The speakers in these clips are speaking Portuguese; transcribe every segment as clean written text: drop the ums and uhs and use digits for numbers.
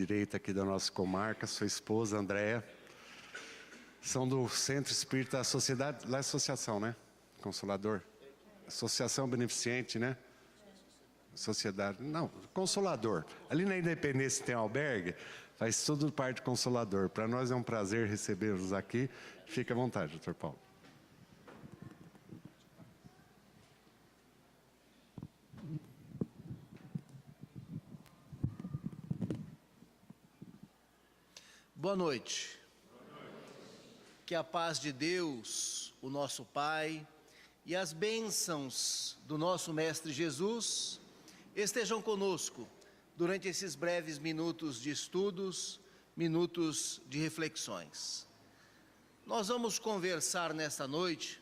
direita aqui da nossa comarca, sua esposa, Andréia. São do Centro Espírita Sociedade, lá é associação, né? Consolador. Associação Beneficente, né? Sociedade, não, Consolador. Ali na Independência tem albergue, faz tudo parte do Consolador. Para nós é um prazer recebê-los aqui. Fique à vontade, doutor Paulo. Boa noite. Que a paz de Deus, o nosso Pai, e as bênçãos do nosso Mestre Jesus estejam conosco durante esses breves minutos de estudos, minutos de reflexões. Nós vamos conversar nesta noite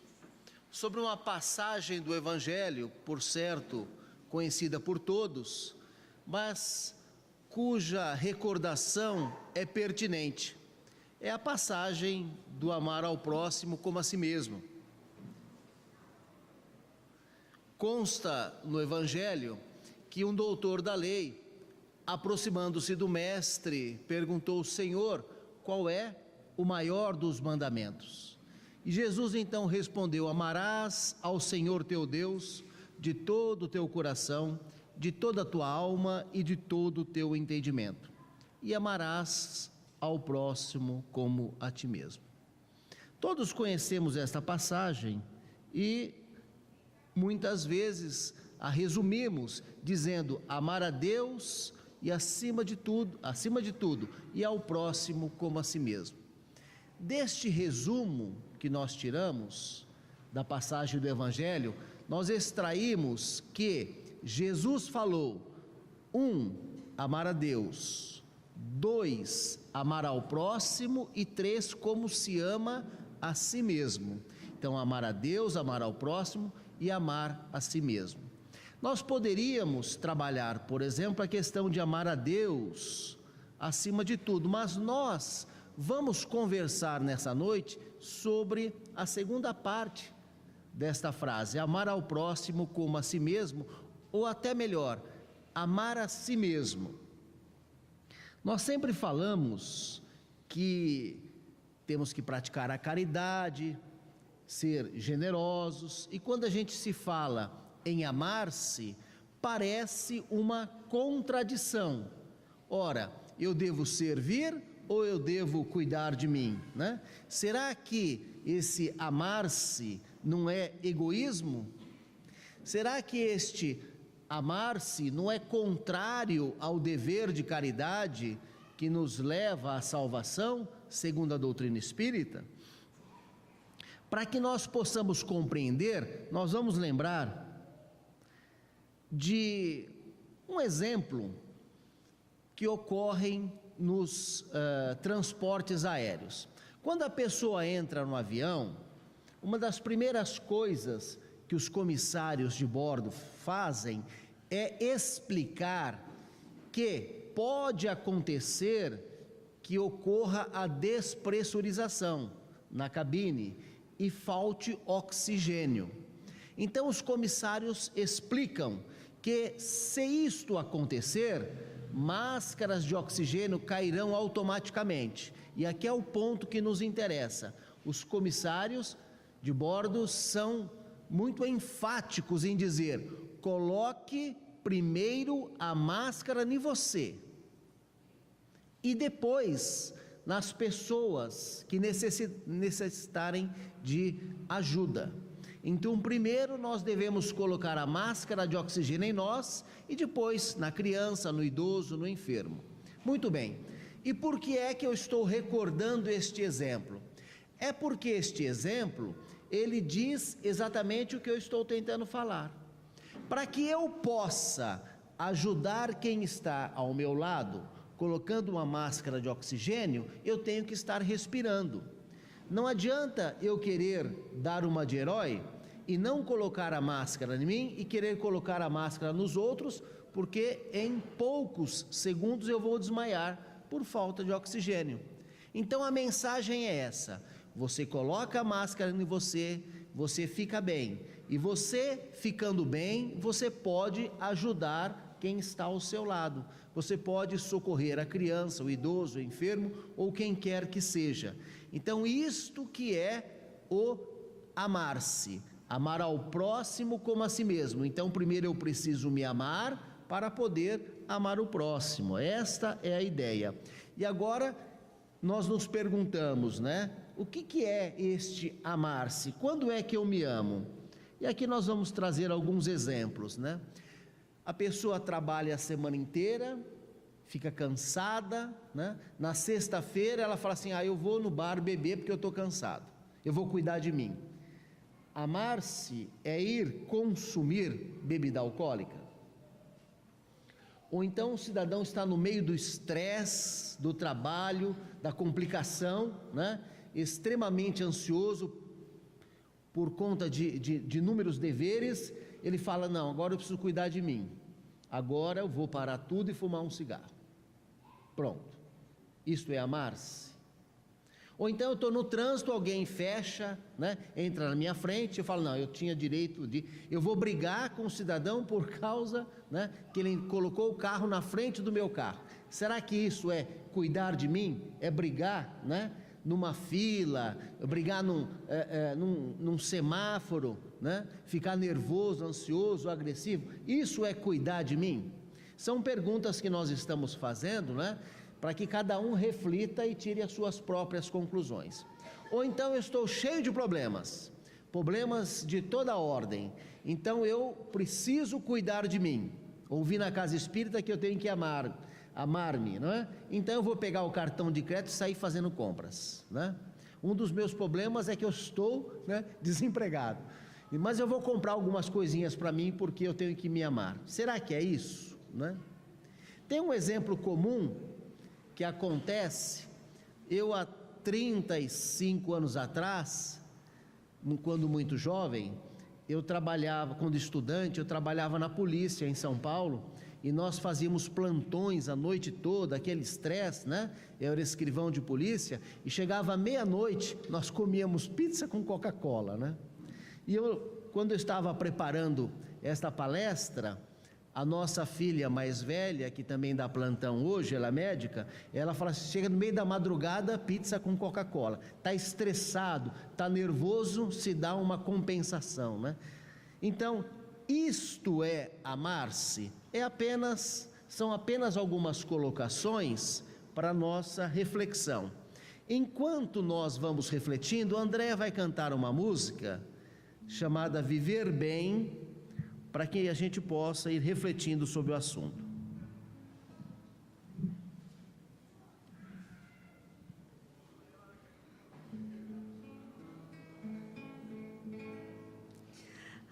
sobre uma passagem do Evangelho, por certo, conhecida por todos, mas cuja recordação é pertinente. É a passagem do amar ao próximo como a si mesmo. Consta no Evangelho que um doutor da lei, aproximando-se do mestre, perguntou: Senhor, qual é o maior dos mandamentos? E Jesus então respondeu: amarás ao Senhor teu Deus de todo o teu coração, de toda a tua alma e de todo o teu entendimento, e amarás ao próximo como a ti mesmo. Todos conhecemos esta passagem e muitas vezes a resumimos dizendo amar a Deus e acima de tudo, e ao próximo como a si mesmo. Deste resumo que nós tiramos da passagem do Evangelho, nós extraímos que Jesus falou: 1, amar a Deus; 2, amar ao próximo; e 3, como se ama a si mesmo. Então, amar a Deus, amar ao próximo e amar a si mesmo. Nós poderíamos trabalhar, por exemplo, a questão de amar a Deus acima de tudo, mas nós vamos conversar nessa noite sobre a segunda parte desta frase: amar ao próximo como a si mesmo, ou até melhor, amar a si mesmo. Nós sempre falamos que temos que praticar a caridade, ser generosos, e quando a gente se fala em amar-se, parece uma contradição. Ora, eu devo servir ou eu devo cuidar de mim, né? Será que esse amar-se não é egoísmo? Será que este amar-se não é contrário ao dever de caridade que nos leva à salvação, segundo a doutrina espírita? Para que nós possamos compreender, nós vamos lembrar de um exemplo que ocorre nos transportes aéreos. Quando a pessoa entra no avião, uma das primeiras coisas que os comissários de bordo fazem é explicar que pode acontecer que ocorra a despressurização na cabine e falte oxigênio. Então os comissários explicam que, se isto acontecer, máscaras de oxigênio cairão automaticamente. E aqui é o ponto que nos interessa. Os comissários de bordo são muito enfáticos em dizer: coloque primeiro a máscara em você e depois nas pessoas que necessitarem de ajuda. Então, primeiro nós devemos colocar a máscara de oxigênio em nós e depois na criança, no idoso, no enfermo. Muito bem. E por que é que eu estou recordando este exemplo? É porque este exemplo, ele diz exatamente o que eu estou tentando falar. Para que eu possa ajudar quem está ao meu lado, colocando uma máscara de oxigênio, eu tenho que estar respirando. Não adianta eu querer dar uma de herói e não colocar a máscara em mim e querer colocar a máscara nos outros, porque em poucos segundos eu vou desmaiar por falta de oxigênio. Então a mensagem é essa: você coloca a máscara em você, você fica bem, e você ficando bem, você pode ajudar quem está ao seu lado. Você pode socorrer a criança, o idoso, o enfermo ou quem quer que seja. Então, isto que é o amar-se, amar ao próximo como a si mesmo. Então, primeiro eu preciso me amar para poder amar o próximo. Esta é a ideia. E agora nós nos perguntamos, né? O que é este amar-se? Quando é que eu me amo? E aqui nós vamos trazer alguns exemplos, né? A pessoa trabalha a semana inteira, fica cansada, né? Na sexta-feira ela fala assim: eu vou no bar beber porque eu estou cansado, eu vou cuidar de mim. Amar-se é ir consumir bebida alcoólica? Ou então o cidadão está no meio do estresse, do trabalho, da complicação, né? Extremamente ansioso por conta de inúmeros deveres, ele fala: não, agora eu preciso cuidar de mim, agora eu vou parar tudo e fumar um cigarro. Pronto, isto é amar-se. Ou então eu estou no trânsito, alguém fecha, né, entra na minha frente, eu falo: não, eu tinha direito de... Eu vou brigar com o cidadão por causa, né, que ele colocou o carro na frente do meu carro. Será que isso é cuidar de mim? É brigar, né, numa fila, brigar num semáforo, né, ficar nervoso, ansioso, agressivo? Isso é cuidar de mim? São perguntas que nós estamos fazendo, né, para que cada um reflita e tire as suas próprias conclusões. Ou então eu estou cheio de problemas de toda ordem, então eu preciso cuidar de mim. Ouvi na casa espírita que eu tenho que amar-me, não é? Então eu vou pegar o cartão de crédito e sair fazendo compras, né? Um dos meus problemas é que eu estou, né, desempregado, mas eu vou comprar algumas coisinhas para mim porque eu tenho que me amar. Será que é isso, né? Tem um exemplo comum que acontece. Eu há 35 anos atrás, quando muito jovem, eu trabalhava, quando estudante, eu trabalhava na polícia em São Paulo, e nós fazíamos plantões a noite toda, aquele estresse, né? Eu era escrivão de polícia, e chegava à meia-noite, nós comíamos pizza com Coca-Cola, né? E quando eu estava preparando esta palestra, a nossa filha mais velha, que também dá plantão hoje, ela é médica, ela fala assim: chega no meio da madrugada, pizza com Coca-Cola. Está estressado, está nervoso, se dá uma compensação, né? Então, isto é amar-se? São apenas algumas colocações para a nossa reflexão. Enquanto nós vamos refletindo, André vai cantar uma música chamada Viver Bem, para que a gente possa ir refletindo sobre o assunto.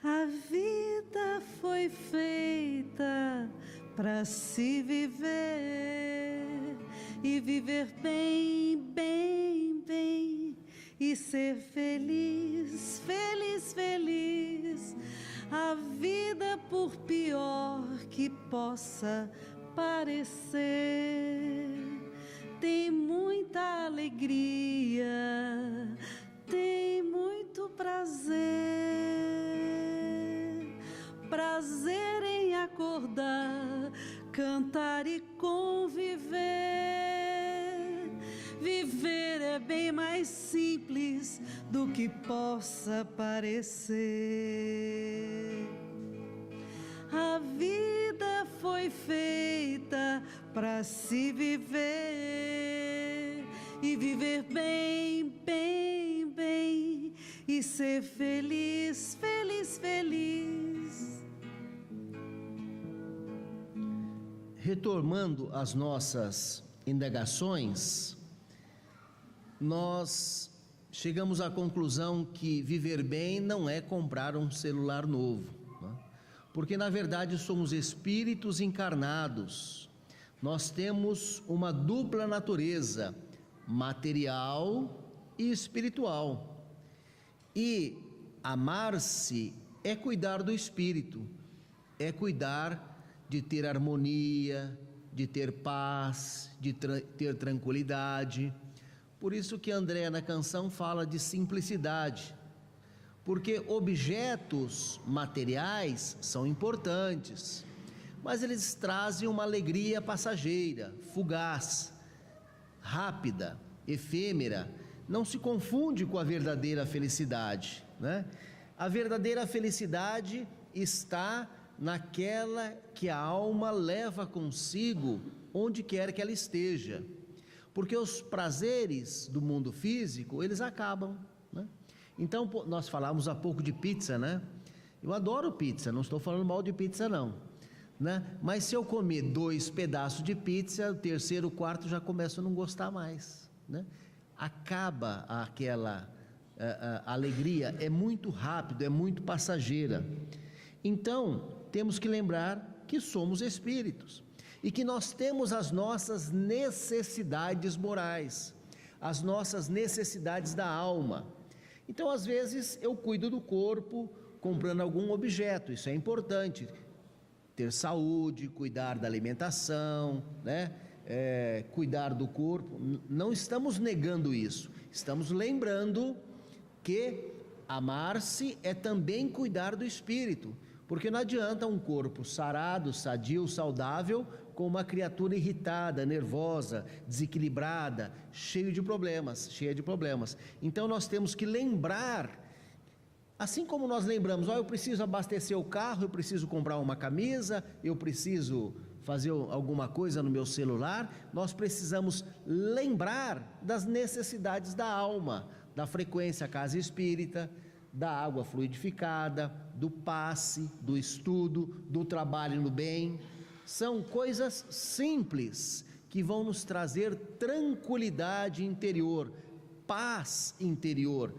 A vida foi feita para se viver e viver bem, bem, bem, e ser feliz, feliz, feliz. A vida, por pior que possa parecer, tem muita alegria, tem muito prazer. Prazer em acordar, cantar e conviver. Viver é bem mais simples do que possa parecer. A vida foi feita para se viver e viver bem, bem, bem, e ser feliz, feliz, feliz. Retomando as nossas indagações, nós chegamos à conclusão que viver bem não é comprar um celular novo, né? Porque na verdade somos espíritos encarnados. Nós temos uma dupla natureza, material e espiritual. E amar-se é cuidar do espírito, é cuidar de ter harmonia, de ter paz, de ter tranquilidade. Por isso que André na canção fala de simplicidade, porque objetos materiais são importantes, mas eles trazem uma alegria passageira, fugaz, rápida, efêmera. Não se confunde com a verdadeira felicidade, né? A verdadeira felicidade está naquela que a alma leva consigo onde quer que ela esteja, porque os prazeres do mundo físico, eles acabam, né? Então, nós falamos há pouco de pizza, né? Eu adoro pizza, não estou falando mal de pizza não, né? Mas se eu comer 2 pedaços de pizza, o terceiro, o quarto já começo a não gostar mais, né? Acaba aquela alegria, é muito rápido, é muito passageira. Então, temos que lembrar que somos espíritos e que nós temos as nossas necessidades morais, as nossas necessidades da alma. Então, às vezes, eu cuido do corpo comprando algum objeto, isso é importante, ter saúde, cuidar da alimentação, né? Cuidar do corpo, não estamos negando isso, estamos lembrando que amar-se é também cuidar do espírito, porque não adianta um corpo sarado, sadio, saudável, com uma criatura irritada, nervosa, desequilibrada, cheia de problemas. Então nós temos que lembrar, assim como nós lembramos, eu preciso abastecer o carro, eu preciso comprar uma camisa, eu preciso fazer alguma coisa no meu celular, nós precisamos lembrar das necessidades da alma, da frequência à casa espírita, da água fluidificada, do passe, do estudo, do trabalho no bem. São coisas simples que vão nos trazer tranquilidade interior, paz interior,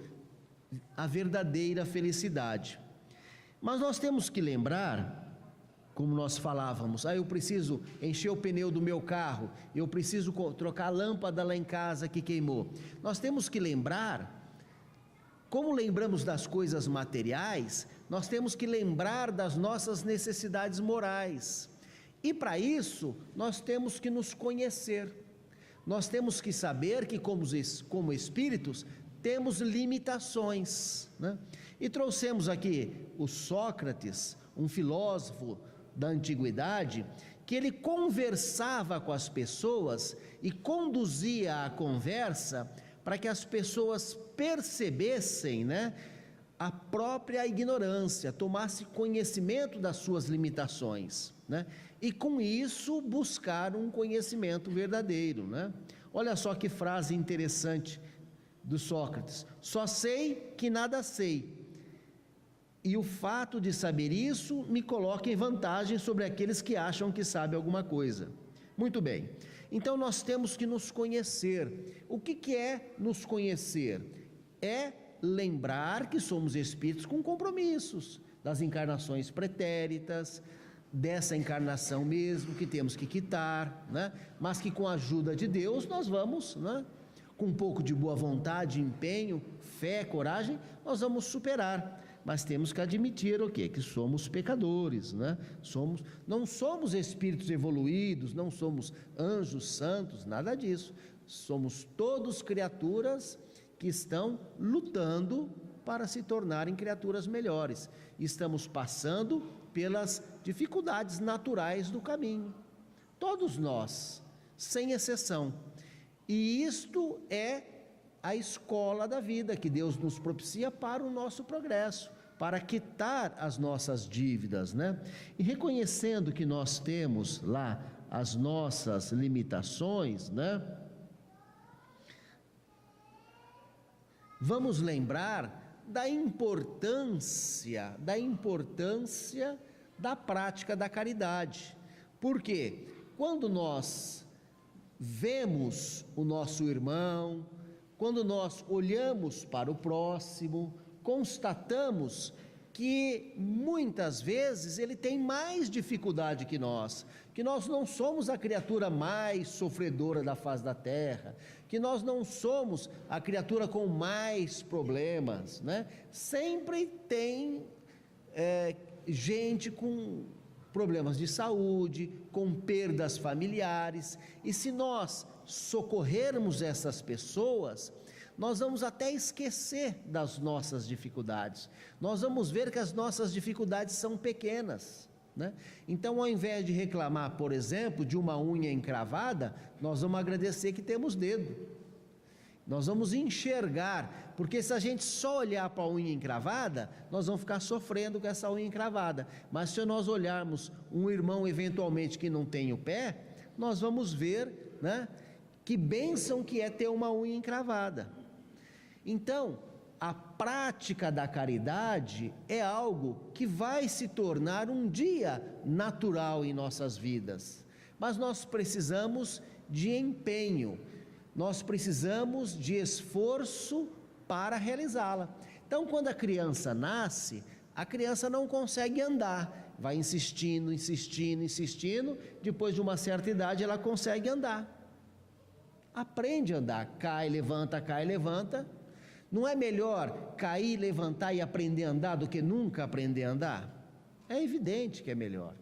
a verdadeira felicidade. Mas nós temos que lembrar, como nós falávamos, eu preciso encher o pneu do meu carro, eu preciso trocar a lâmpada lá em casa que queimou. Nós temos que lembrar, como lembramos das coisas materiais, nós temos que lembrar das nossas necessidades morais. E para isso, nós temos que nos conhecer. Nós temos que saber que como espíritos, temos limitações, né? E trouxemos aqui o Sócrates, um filósofo da antiguidade, que ele conversava com as pessoas e conduzia a conversa para que as pessoas percebessem, né, a própria ignorância, tomasse conhecimento das suas limitações, né, e com isso buscar um conhecimento verdadeiro, né? Olha só que frase interessante do Sócrates: só sei que nada sei, e o fato de saber isso me coloca em vantagem sobre aqueles que acham que sabem alguma coisa. Muito bem, então nós temos que nos conhecer. O que é nos conhecer? É lembrar que somos espíritos com compromissos, das encarnações pretéritas, dessa encarnação mesmo, que temos que quitar, né? Mas que com a ajuda de Deus nós vamos, né, com um pouco de boa vontade, empenho, fé, coragem, nós vamos superar. Mas temos que admitir o quê? Que somos pecadores, né? Não somos espíritos evoluídos, não somos anjos santos, nada disso. Somos todos criaturas que estão lutando para se tornarem criaturas melhores. Estamos passando pelas dificuldades naturais do caminho. Todos nós, sem exceção. E isto é a escola da vida que Deus nos propicia para o nosso progresso, para quitar as nossas dívidas, né? E reconhecendo que nós temos lá as nossas limitações, né? Vamos lembrar da importância da prática da caridade. Porque quando nós vemos o nosso irmão, quando nós olhamos para o próximo, constatamos que muitas vezes ele tem mais dificuldade que nós não somos a criatura mais sofredora da face da terra, que nós não somos a criatura com mais problemas, né? Sempre tem gente com problemas de saúde, com perdas familiares, e se nós socorrermos essas pessoas, nós vamos até esquecer das nossas dificuldades, nós vamos ver que as nossas dificuldades são pequenas, né? Então, ao invés de reclamar, por exemplo, de uma unha encravada, nós vamos agradecer que temos dedo. Nós vamos enxergar, porque se a gente só olhar para a unha encravada, nós vamos ficar sofrendo com essa unha encravada. Mas se nós olharmos um irmão eventualmente que não tem o pé, nós vamos ver, né, que bênção que é ter uma unha encravada. Então, a prática da caridade é algo que vai se tornar um dia natural em nossas vidas. Mas nós precisamos de empenho, nós precisamos de esforço para realizá-la. Então, quando a criança nasce, a criança não consegue andar, vai insistindo, insistindo, insistindo, depois de uma certa idade ela consegue andar. Aprende a andar, cai, levanta. Não é melhor cair, levantar e aprender a andar do que nunca aprender a andar? É evidente que é melhor.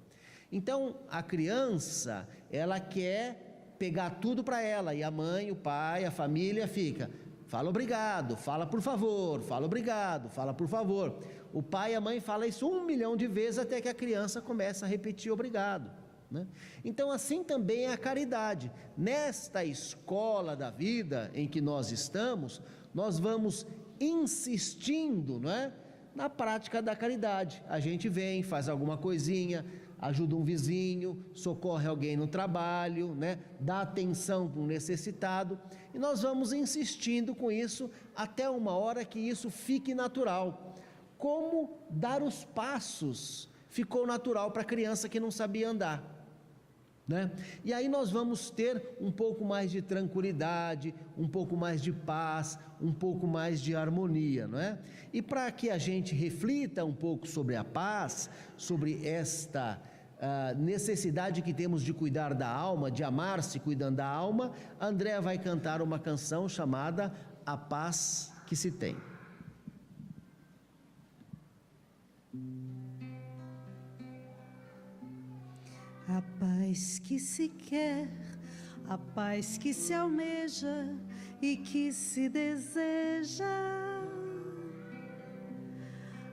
Então, a criança, ela quer pegar tudo para ela, e a mãe, o pai, a família fica, fala obrigado, fala por favor, fala obrigado, fala por favor. O pai e a mãe falam isso 1 milhão de vezes até que a criança começa a repetir obrigado, né? Então, assim também é a caridade. Nesta escola da vida em que nós estamos, nós vamos insistindo, não é, na prática da caridade. A gente vem, faz alguma coisinha, ajuda um vizinho, socorre alguém no trabalho, né, dá atenção para um necessitado, e nós vamos insistindo com isso até uma hora que isso fique natural. Como dar os passos ficou natural para a criança que não sabia andar, né? E aí nós vamos ter um pouco mais de tranquilidade, um pouco mais de paz, um pouco mais de harmonia, não é? E para que a gente reflita um pouco sobre a paz, sobre esta necessidade que temos de cuidar da alma, de amar-se cuidando da alma, Andréa vai cantar uma canção chamada A Paz que se Tem. A paz que se quer, a paz que se almeja e que se deseja,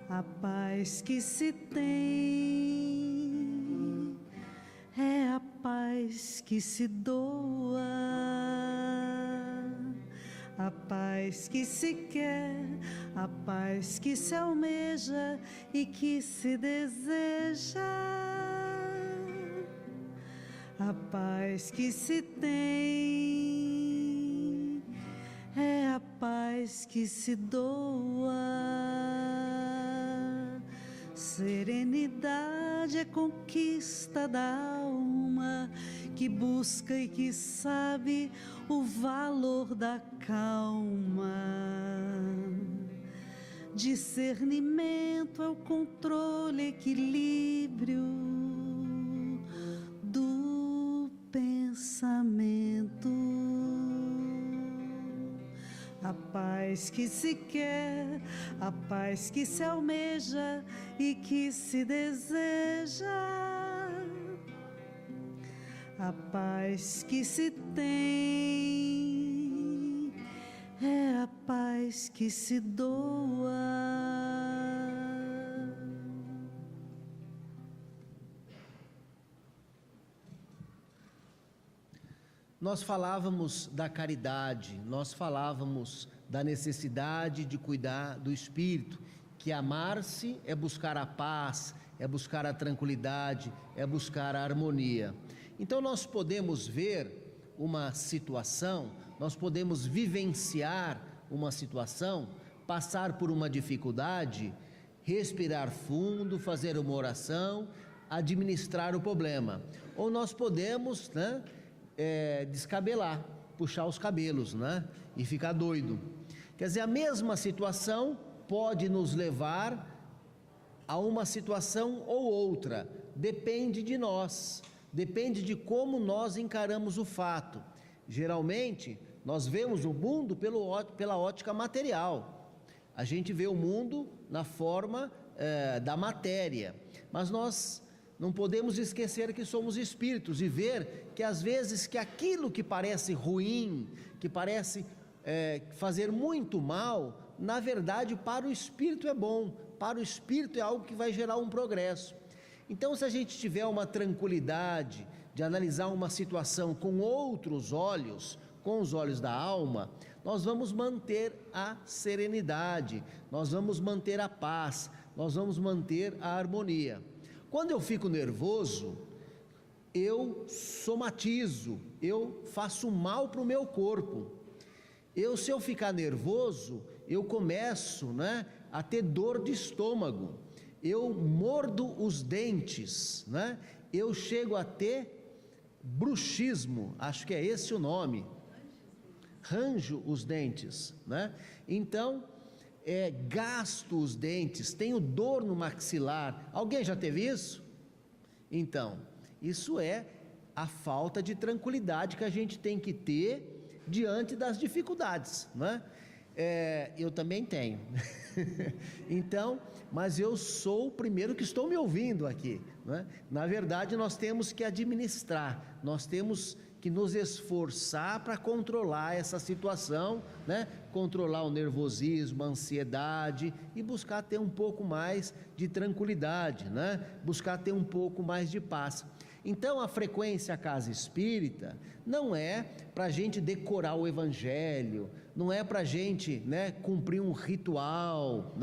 a paz que se tem, é a paz que se doa. A paz que se quer, a paz que se almeja e que se deseja, a paz que se tem, é a paz que se doa. Serenidade é conquista da alma, que busca e que sabe o valor da calma. Discernimento é o controle, equilíbrio do pensamento. A paz que se quer, a paz que se almeja e que se deseja, a paz que se tem, é a paz que se doa. Nós falávamos da caridade, nós falávamos da necessidade de cuidar do espírito, que amar-se é buscar a paz, é buscar a tranquilidade, é buscar a harmonia. Então nós podemos ver uma situação, nós podemos vivenciar uma situação, passar por uma dificuldade, respirar fundo, fazer uma oração, administrar o problema. Ou nós podemos, né, descabelar, puxar os cabelos, né, e ficar doido. Quer dizer, a mesma situação pode nos levar a uma situação ou outra, depende de nós, depende de como nós encaramos o fato. Geralmente, nós vemos o mundo pela ótica material, a gente vê o mundo na forma da matéria, mas nós não podemos esquecer que somos espíritos e ver que às vezes que aquilo que parece ruim, que parece fazer muito mal, na verdade para o espírito é bom, para o espírito é algo que vai gerar um progresso. Então, se a gente tiver uma tranquilidade de analisar uma situação com outros olhos, com os olhos da alma, nós vamos manter a serenidade, nós vamos manter a paz, nós vamos manter a harmonia. Quando eu fico nervoso, eu somatizo, eu faço mal para o meu corpo. Se eu ficar nervoso, eu começo, a ter dor de estômago, eu mordo os dentes, eu chego a ter bruxismo, acho que é esse o nome, ranjo os dentes, Então, gasto os dentes, tenho dor no maxilar. Alguém já teve isso? Então, isso é a falta de tranquilidade que a gente tem que ter diante das dificuldades, eu também tenho. Então, mas eu sou o primeiro que estou me ouvindo aqui, Na verdade, nós temos que administrar, nós temos que nos esforçar para controlar essa situação, controlar o nervosismo, a ansiedade e buscar ter um pouco mais de tranquilidade, buscar ter um pouco mais de paz. Então, a frequência à casa espírita não é para a gente decorar o evangelho, não é para a gente cumprir um ritual,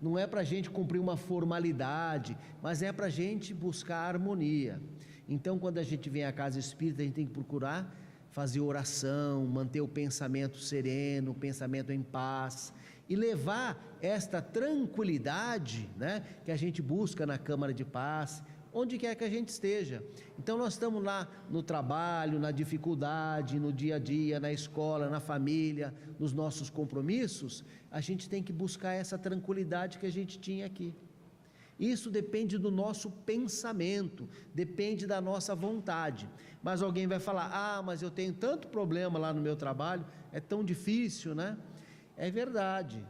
não é para a gente cumprir uma formalidade, mas é para a gente buscar a harmonia. Então, quando a gente vem à casa espírita, a gente tem que procurar fazer oração, manter o pensamento sereno, o pensamento em paz, e levar esta tranquilidade que a gente busca na Câmara de Paz, onde quer que a gente esteja. Então nós estamos lá no trabalho, na dificuldade, no dia a dia, na escola, na família, nos nossos compromissos, a gente tem que buscar essa tranquilidade que a gente tinha aqui. Isso depende do nosso pensamento, depende da nossa vontade. Mas alguém vai falar, mas eu tenho tanto problema lá no meu trabalho, é tão difícil, É verdade,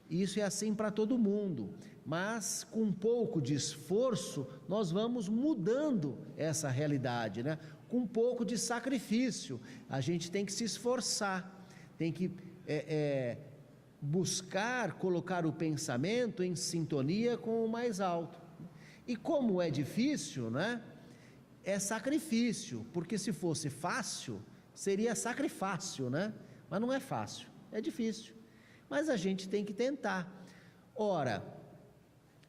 isso é assim para todo mundo, mas com um pouco de esforço, nós vamos mudando essa realidade, Com um pouco de sacrifício, a gente tem que se esforçar, tem que buscar colocar o pensamento em sintonia com o mais alto. E como é difícil, é sacrifício, porque se fosse fácil, seria sacrifácio, Mas não é fácil, é difícil, mas a gente tem que tentar. Ora,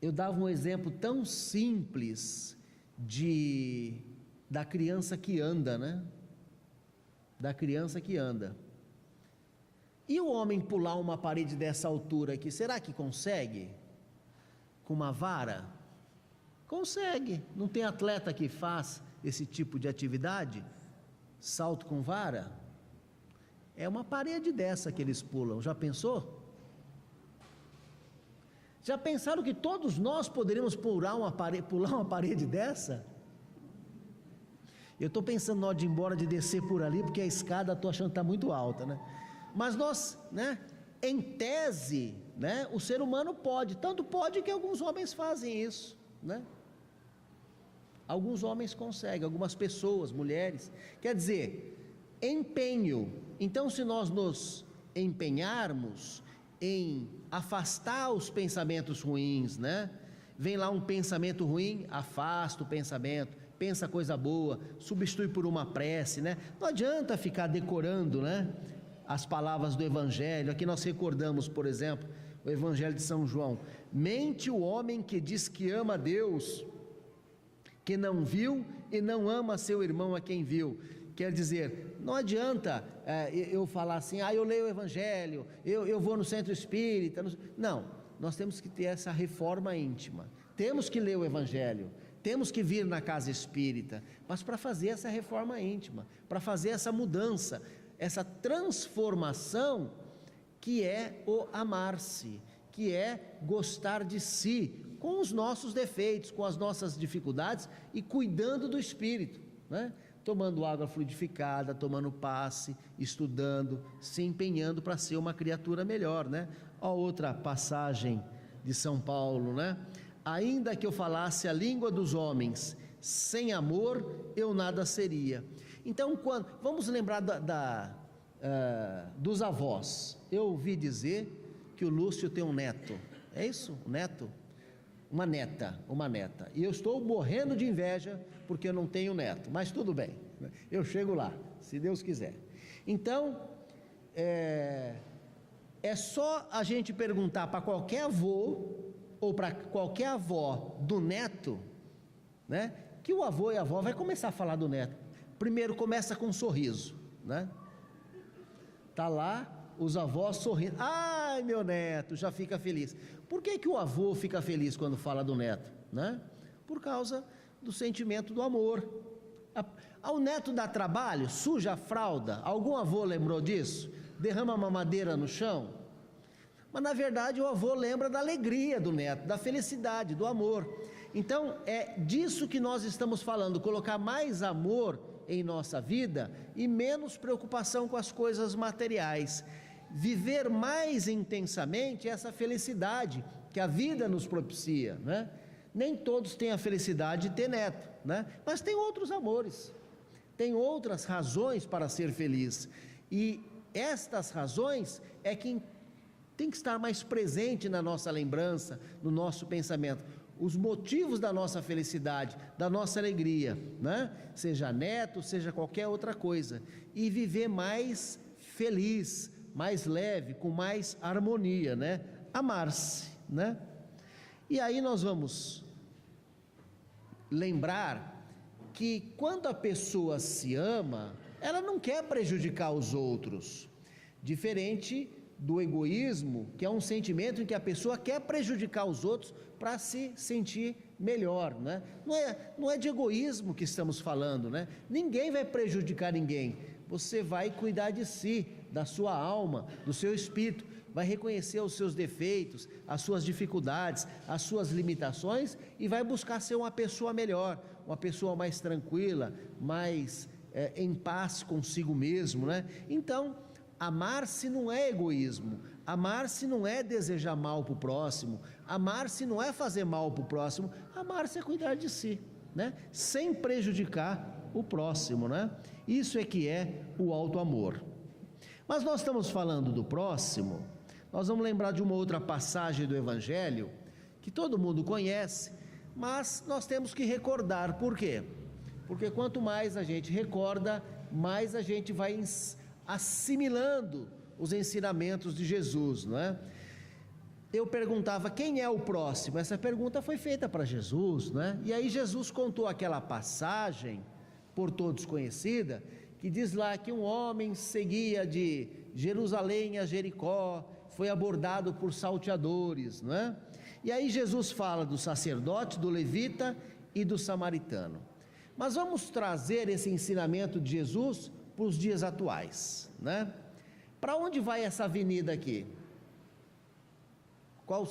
eu dava um exemplo tão simples da criança que anda, Da criança que anda. E o homem pular uma parede dessa altura aqui, será que consegue? Com uma vara? Consegue. Não tem atleta que faz esse tipo de atividade? Salto com vara? É uma parede dessa que eles pulam, já pensou? Já pensaram que todos nós poderíamos pular uma parede dessa? Eu estou pensando na hora de ir embora, de descer por ali, porque a escada estou achando que está muito alta, Mas nós, em tese, o ser humano pode, tanto pode que alguns homens fazem isso, Alguns homens conseguem, algumas pessoas, mulheres, quer dizer, empenho. Então, se nós nos empenharmos em afastar os pensamentos ruins, Vem lá um pensamento ruim, afasta o pensamento, pensa coisa boa, substitui por uma prece, Não adianta ficar decorando, as palavras do Evangelho. Aqui nós recordamos, por exemplo, o Evangelho de São João: mente o homem que diz que ama a Deus, que não viu e não ama seu irmão a quem viu. Quer dizer, não adianta eu falar assim, eu leio o Evangelho, eu vou no centro espírita. Não, nós temos que ter essa reforma íntima, temos que ler o Evangelho, temos que vir na casa espírita, mas para fazer essa reforma íntima, para fazer essa mudança, essa transformação que é o amar-se, que é gostar de si, com os nossos defeitos, com as nossas dificuldades e cuidando do espírito, Tomando água fluidificada, tomando passe, estudando, se empenhando para ser uma criatura melhor, Ó, outra passagem de São Paulo, ainda que eu falasse a língua dos homens, sem amor eu nada seria. Então, vamos lembrar dos avós. Eu ouvi dizer que o Lúcio tem um neto, é isso? Um neto? uma neta. E eu estou morrendo de inveja porque eu não tenho neto, mas tudo bem, eu chego lá, se Deus quiser. Então, é só a gente perguntar para qualquer avô ou para qualquer avó do neto, né, que o avô e a avó vai começar a falar do neto. Primeiro começa com um sorriso, né? Tá lá os avós sorrindo. Ai, meu neto, já fica feliz. Por que o avô fica feliz quando fala do neto, né? Por causa do sentimento do amor. Ao neto dá trabalho, suja a fralda. Algum avô lembrou disso? Derrama mamadeira no chão? Mas na verdade o avô lembra da alegria do neto, da felicidade, do amor. Então é disso que nós estamos falando, colocar mais amor em nossa vida e menos preocupação com as coisas materiais. Viver mais intensamente essa felicidade que a vida nos propicia, né? Nem todos têm a felicidade de ter neto, né? Mas tem outros amores, tem outras razões para ser feliz, e estas razões é que tem que estar mais presente na nossa lembrança, no nosso pensamento, os motivos da nossa felicidade, da nossa alegria, né? Seja neto, seja qualquer outra coisa, e viver mais feliz, mais leve, com mais harmonia, né? Amar-se, né? E aí nós vamos lembrar que quando a pessoa se ama, ela não quer prejudicar os outros, diferente do egoísmo, que é um sentimento em que a pessoa quer prejudicar os outros para se sentir melhor, né? Não é de egoísmo que estamos falando, né? Ninguém vai prejudicar ninguém, você vai cuidar de si, da sua alma, do seu espírito, vai reconhecer os seus defeitos, as suas dificuldades, as suas limitações e vai buscar ser uma pessoa melhor, uma pessoa mais tranquila, mais em paz consigo mesmo, né? Então, amar-se não é egoísmo, amar-se não é desejar mal para o próximo, amar-se não é fazer mal para o próximo, amar-se é cuidar de si, né? Sem prejudicar o próximo, né? Isso é que é o alto amor. Mas nós estamos falando do próximo, nós vamos lembrar de uma outra passagem do Evangelho, que todo mundo conhece, mas nós temos que recordar. Por quê? Porque quanto mais a gente recorda, mais a gente vai assimilando os ensinamentos de Jesus, não é? Eu perguntava, quem é o próximo? Essa pergunta foi feita para Jesus, né? E aí Jesus contou aquela passagem, por todos conhecida, que diz lá que um homem seguia de Jerusalém a Jericó, foi abordado por salteadores, não é? E aí Jesus fala do sacerdote, do levita e do samaritano. Mas vamos trazer esse ensinamento de Jesus para os dias atuais, né? Para onde vai essa avenida aqui? Qual?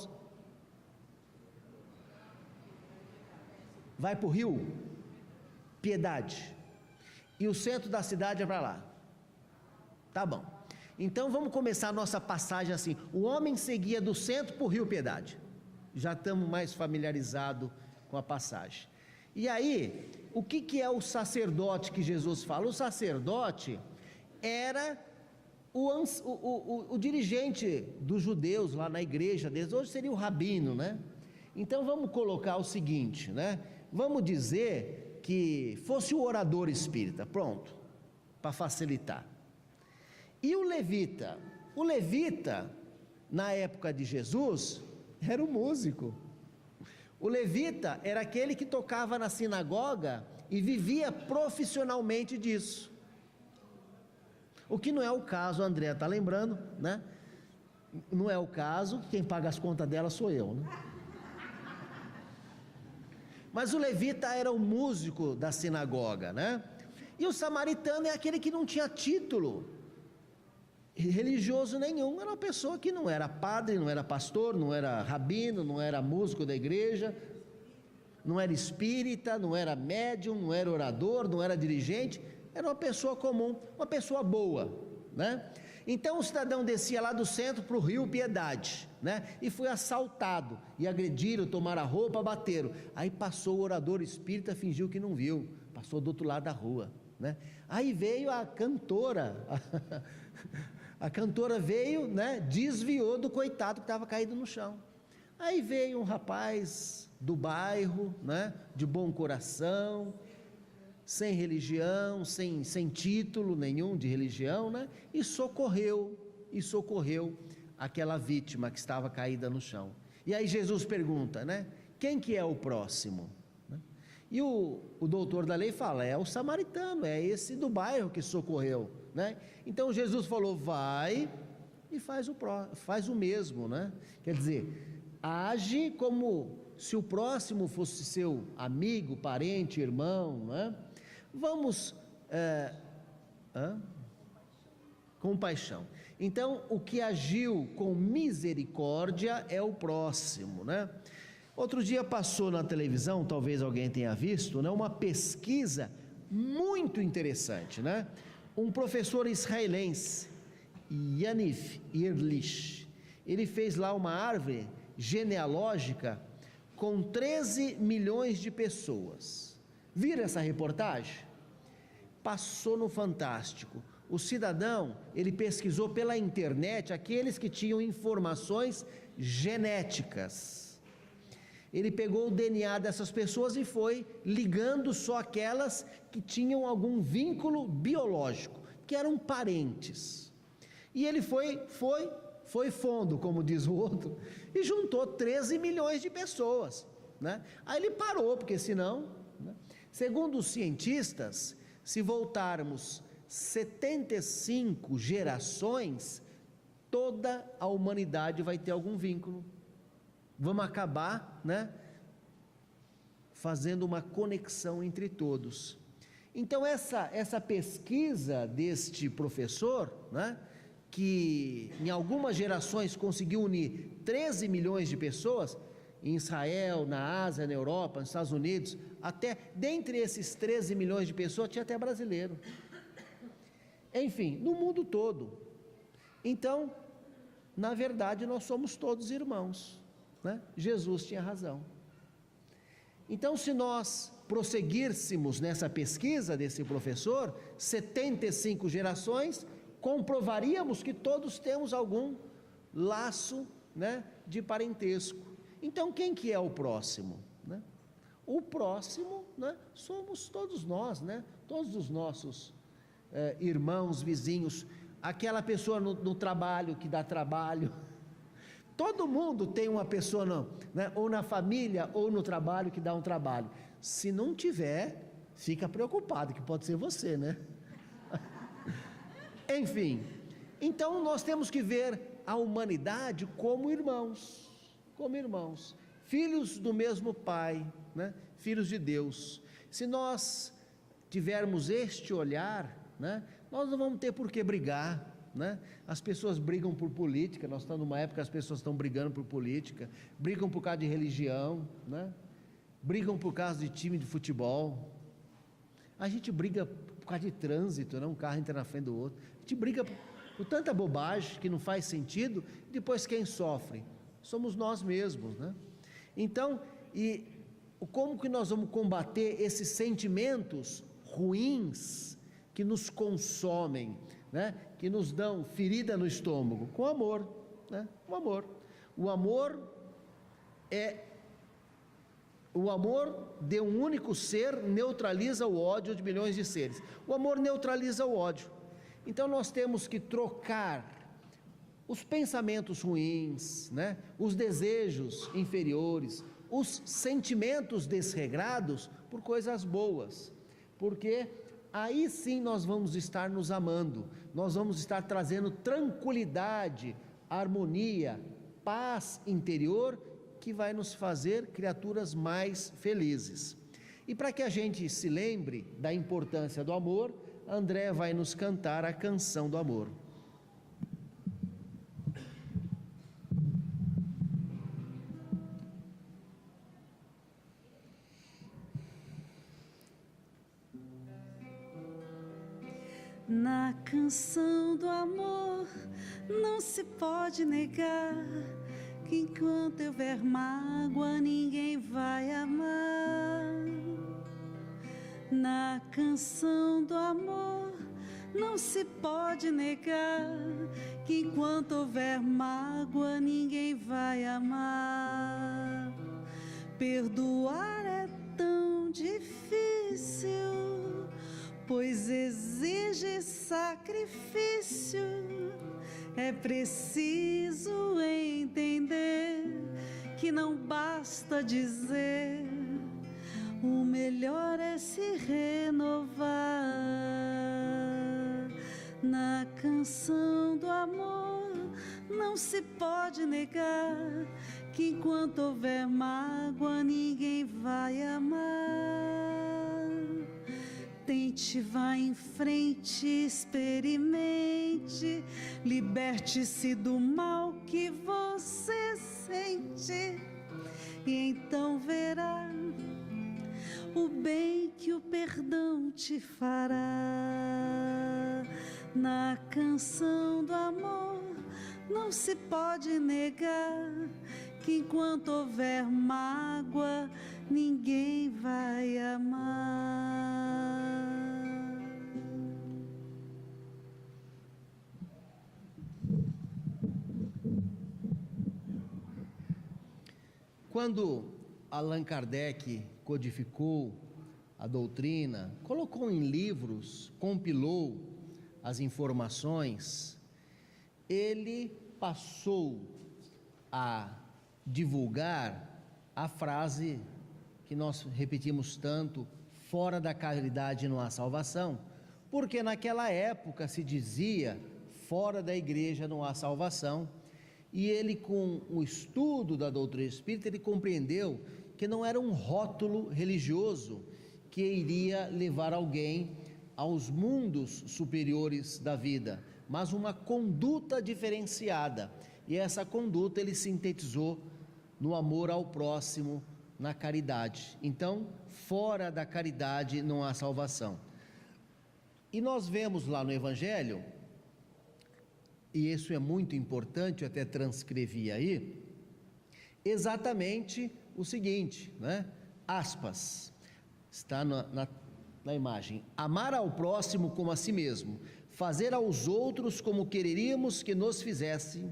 Vai para o Rio? Piedade. E o centro da cidade é para lá. Tá bom. Então vamos começar a nossa passagem assim. O homem seguia do centro para o Rio Piedade. Já estamos mais familiarizados com a passagem. E aí, o que é o sacerdote que Jesus fala? O sacerdote era o dirigente dos judeus lá na igreja deles. Hoje seria o rabino, né? Então vamos colocar o seguinte, né? Vamos dizer que fosse o orador espírita, pronto, para facilitar. E o levita? O levita, na época de Jesus, era o músico. O levita era aquele que tocava na sinagoga e vivia profissionalmente disso. O que não é o caso, a Andréa está lembrando, né? Não é o caso, quem paga as contas dela sou eu, né? Mas o levita era o músico da sinagoga, né? E o samaritano é aquele que não tinha título religioso nenhum, era uma pessoa que não era padre, não era pastor, não era rabino, não era músico da igreja, não era espírita, não era médium, não era orador, não era dirigente, era uma pessoa comum, uma pessoa boa, né? Então o cidadão descia lá do centro para o Rio Piedade, né? E foi assaltado, e agrediram, tomaram a roupa, bateram. Aí passou o orador espírita, fingiu que não viu, passou do outro lado da rua, né? Aí veio a cantora, a cantora veio, né? Desviou do coitado que estava caído no chão. Aí veio um rapaz do bairro, né, de bom coração, sem religião, sem título nenhum de religião, né, e socorreu aquela vítima que estava caída no chão. E aí Jesus pergunta, né, quem que é o próximo? E o doutor da lei fala, é o samaritano, é esse do bairro que socorreu, né? Então Jesus falou, vai e faz o mesmo, né? Quer dizer, age como se o próximo fosse seu amigo, parente, irmão, né? Vamos, compaixão. Então, o que agiu com misericórdia é o próximo, né? Outro dia passou na televisão, talvez alguém tenha visto, né, uma pesquisa muito interessante, né? Um professor israelense, Yaniv Ehrlich, ele fez lá uma árvore genealógica com 13 milhões de pessoas. Viram essa reportagem? Passou no Fantástico. O cidadão, ele pesquisou pela internet aqueles que tinham informações genéticas. Ele pegou o DNA dessas pessoas e foi ligando só aquelas que tinham algum vínculo biológico, que eram parentes. E ele foi fundo, como diz o outro, e juntou 13 milhões de pessoas, né? Aí ele parou, porque senão, né? Segundo os cientistas, se voltarmos 75 gerações, toda a humanidade vai ter algum vínculo. Vamos acabar, né, fazendo uma conexão entre todos. Então essa pesquisa deste professor, né, que em algumas gerações conseguiu unir 13 milhões de pessoas, em Israel, na Ásia, na Europa, nos Estados Unidos, até dentre esses 13 milhões de pessoas tinha até brasileiro. Enfim, no mundo todo. Então, na verdade, nós somos todos irmãos, né? Jesus tinha razão. Então, se nós prosseguíssemos nessa pesquisa desse professor, 75 gerações, comprovaríamos que todos temos algum laço, né, de parentesco. Então, quem que é o próximo, né? O próximo, né, somos todos nós, né? Todos os nossos irmãos, vizinhos, aquela pessoa no trabalho que dá trabalho. Todo mundo tem uma pessoa, né, ou na família ou no trabalho que dá um trabalho. Se não tiver, fica preocupado, que pode ser você, né? Enfim, então nós temos que ver a humanidade como irmãos, filhos do mesmo Pai, né? Filhos de Deus. Se nós tivermos este olhar, né, nós não vamos ter por que brigar, né? As pessoas brigam por política, nós estamos numa época que as pessoas estão brigando por política, brigam por causa de religião, né? Brigam por causa de time de futebol, a gente briga por causa de trânsito, né? Um carro entra na frente do outro, a gente briga por tanta bobagem que não faz sentido, depois quem sofre? Somos nós mesmos, né? Então, e como que nós vamos combater esses sentimentos ruins que nos consomem, né, que nos dão ferida no estômago? Com amor, né? Com amor. O amor de um único ser neutraliza o ódio de milhões de seres. O amor neutraliza o ódio. Então nós temos que trocar os pensamentos ruins, né, os desejos inferiores, os sentimentos desregrados por coisas boas, porque aí sim nós vamos estar nos amando, nós vamos estar trazendo tranquilidade, harmonia, paz interior, que vai nos fazer criaturas mais felizes. E para que a gente se lembre da importância do amor, André vai nos cantar a canção do amor. Na canção do amor não se pode negar que enquanto houver mágoa ninguém vai amar. Na canção do amor não se pode negar que enquanto houver mágoa ninguém vai amar. Perdoar é tão difícil, pois exige sacrifício. É preciso entender que não basta dizer, o melhor é se renovar. Na canção do amor não se pode negar que enquanto houver mágoa ninguém vai amar. Tente, vá em frente, experimente, liberte-se do mal que você sente, e então verá o bem que o perdão te fará. Na canção do amor não se pode negar que enquanto houver mágoa ninguém vai amar. Quando Allan Kardec codificou a doutrina, colocou em livros, compilou as informações, ele passou a divulgar a frase que nós repetimos tanto: fora da caridade não há salvação, porque naquela época se dizia fora da igreja não há salvação, e ele, com o estudo da doutrina espírita, ele compreendeu que não era um rótulo religioso que iria levar alguém aos mundos superiores da vida, mas uma conduta diferenciada, e essa conduta ele sintetizou no amor ao próximo, na caridade. Então, fora da caridade não há salvação. E nós vemos lá no Evangelho, e isso é muito importante, eu até transcrevi aí, exatamente o seguinte, né? Aspas, está na imagem: amar ao próximo como a si mesmo, fazer aos outros como quereríamos que nos fizessem,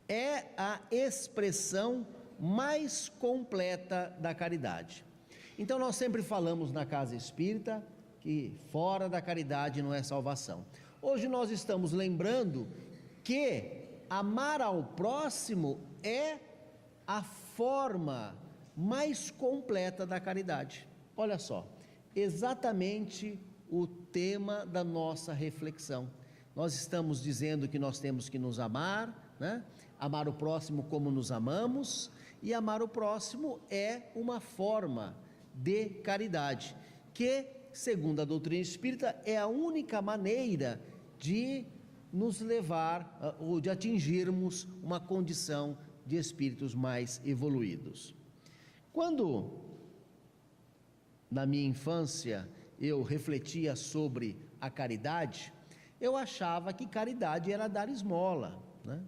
é a expressão mais completa da caridade. Então nós sempre falamos na Casa Espírita que fora da caridade não é salvação. Hoje nós estamos lembrando que amar ao próximo é a forma mais completa da caridade. Olha só, exatamente o tema da nossa reflexão. Nós estamos dizendo que nós temos que nos amar, né? Amar o próximo como nos amamos, e amar o próximo é uma forma de caridade, que, segundo a doutrina espírita, é a única maneira de nos levar, ou de atingirmos uma condição de espíritos mais evoluídos. Quando, na minha infância, eu refletia sobre a caridade, eu achava que caridade era dar esmola, né?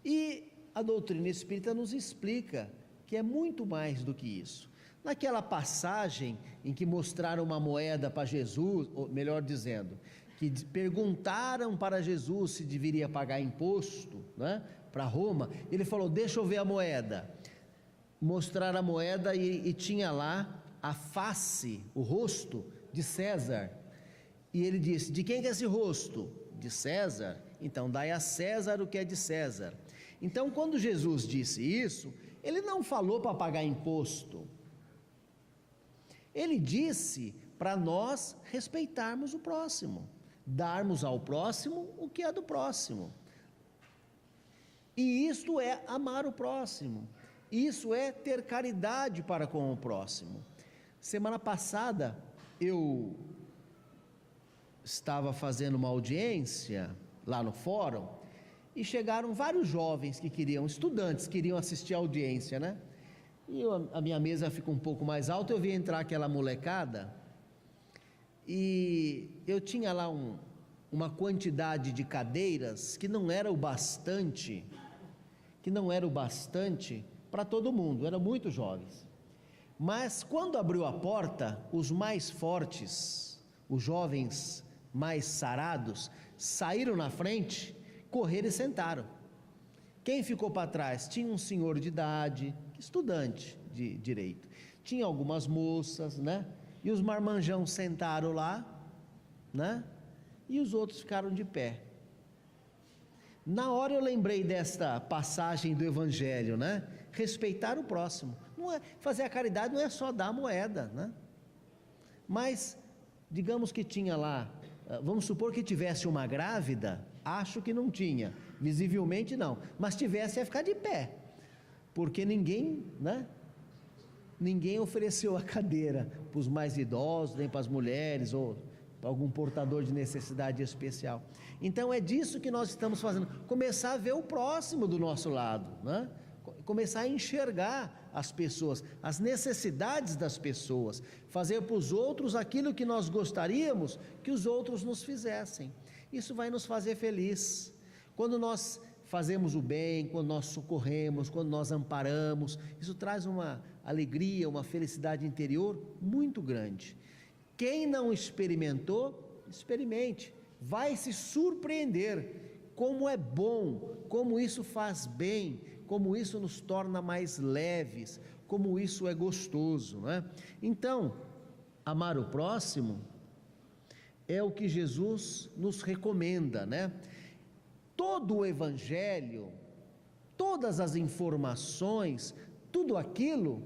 E a doutrina espírita nos explica que é muito mais do que isso. Naquela passagem em que mostraram uma moeda para Jesus, ou melhor dizendo, que perguntaram para Jesus se deveria pagar imposto, né, para Roma, ele falou: deixa eu ver a moeda. Mostraram a moeda e tinha lá a face, o rosto de César. E ele disse: de quem que é esse rosto? De César. Então dai a César o que é de César. Então, quando Jesus disse isso, ele não falou para pagar imposto. Ele disse para nós respeitarmos o próximo, darmos ao próximo o que é do próximo. E isto é amar o próximo, isso é ter caridade para com o próximo. Semana passada eu estava fazendo uma audiência lá no fórum, e chegaram vários jovens que estudantes, queriam assistir a audiência, né? E a minha mesa fica um pouco mais alta, eu vi entrar aquela molecada, e eu tinha lá uma quantidade de cadeiras que não era o bastante para todo mundo, eram muito jovens. Mas quando abriu a porta, os mais fortes, os jovens mais sarados, saíram na frente, correram e sentaram. Quem ficou para trás? Tinha um senhor de idade, estudante de direito. Tinha algumas moças, né? E os marmanjão sentaram lá, né? E os outros ficaram de pé. Na hora eu lembrei desta passagem do Evangelho, né? Respeitar o próximo. Não é, fazer a caridade não é só dar a moeda, né? Mas, digamos que tinha lá, vamos supor que tivesse uma grávida, acho que não tinha, visivelmente não, mas tivesse, ia ficar de pé, porque ninguém, né? Ninguém ofereceu a cadeira para os mais idosos, nem para as mulheres, ou para algum portador de necessidade especial. Então é disso que nós estamos fazendo, começar a ver o próximo do nosso lado, né? Começar a enxergar as pessoas, as necessidades das pessoas, fazer para os outros aquilo que nós gostaríamos que os outros nos fizessem. Isso vai nos fazer feliz. Quando nós fazemos o bem, quando nós socorremos, quando nós amparamos, isso traz uma alegria, uma felicidade interior muito grande. Quem não experimentou, experimente, vai se surpreender como é bom, como isso faz bem, como isso nos torna mais leves, como isso é gostoso, não é? Então, amar o próximo é o que Jesus nos recomenda, né? Todo o Evangelho, todas as informações, tudo aquilo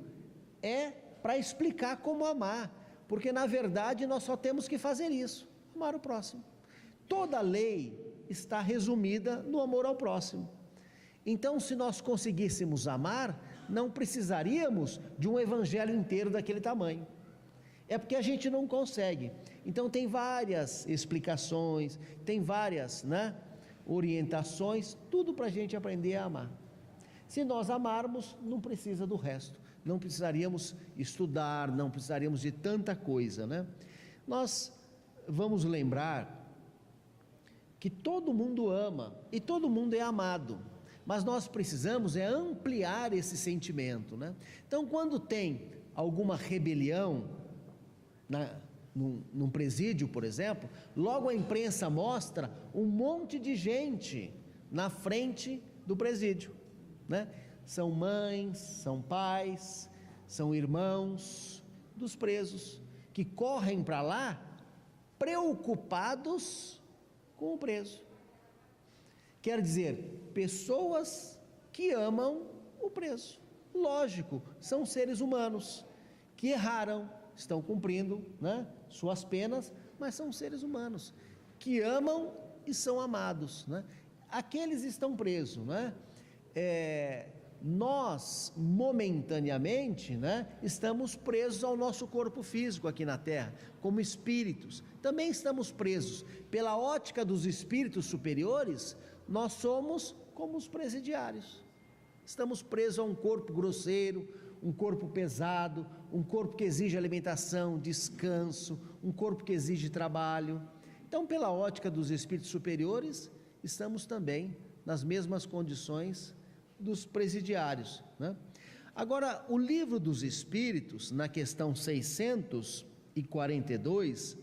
é para explicar como amar, porque na verdade nós só temos que fazer isso, amar o próximo. Toda a lei está resumida no amor ao próximo. Então, se nós conseguíssemos amar, não precisaríamos de um evangelho inteiro daquele tamanho. É porque a gente não consegue. Então, tem várias explicações, tem várias, né, orientações, tudo para a gente aprender a amar. Se nós amarmos, não precisa do resto. Não precisaríamos estudar, não precisaríamos de tanta coisa, né? Nós vamos lembrar que todo mundo ama e todo mundo é amado. Mas nós precisamos ampliar esse sentimento, né? Então, quando tem alguma rebelião, num presídio, por exemplo, logo a imprensa mostra um monte de gente na frente do presídio, né? São mães, são pais, são irmãos dos presos, que correm para lá preocupados com o preso. Quer dizer, pessoas que amam o preso. Lógico, são seres humanos que erraram, estão cumprindo, né, suas penas, mas são seres humanos que amam e são amados, né? Aqueles estão presos, né? Nós, momentaneamente, né, estamos presos ao nosso corpo físico aqui na Terra, como espíritos. Também estamos presos. Pela ótica dos espíritos superiores, nós somos como os presidiários. Estamos presos a um corpo grosseiro, um corpo pesado, um corpo que exige alimentação, descanso, um corpo que exige trabalho. Então, pela ótica dos espíritos superiores, estamos também nas mesmas condições dos presidiários, né? Agora, o Livro dos Espíritos, na questão 642,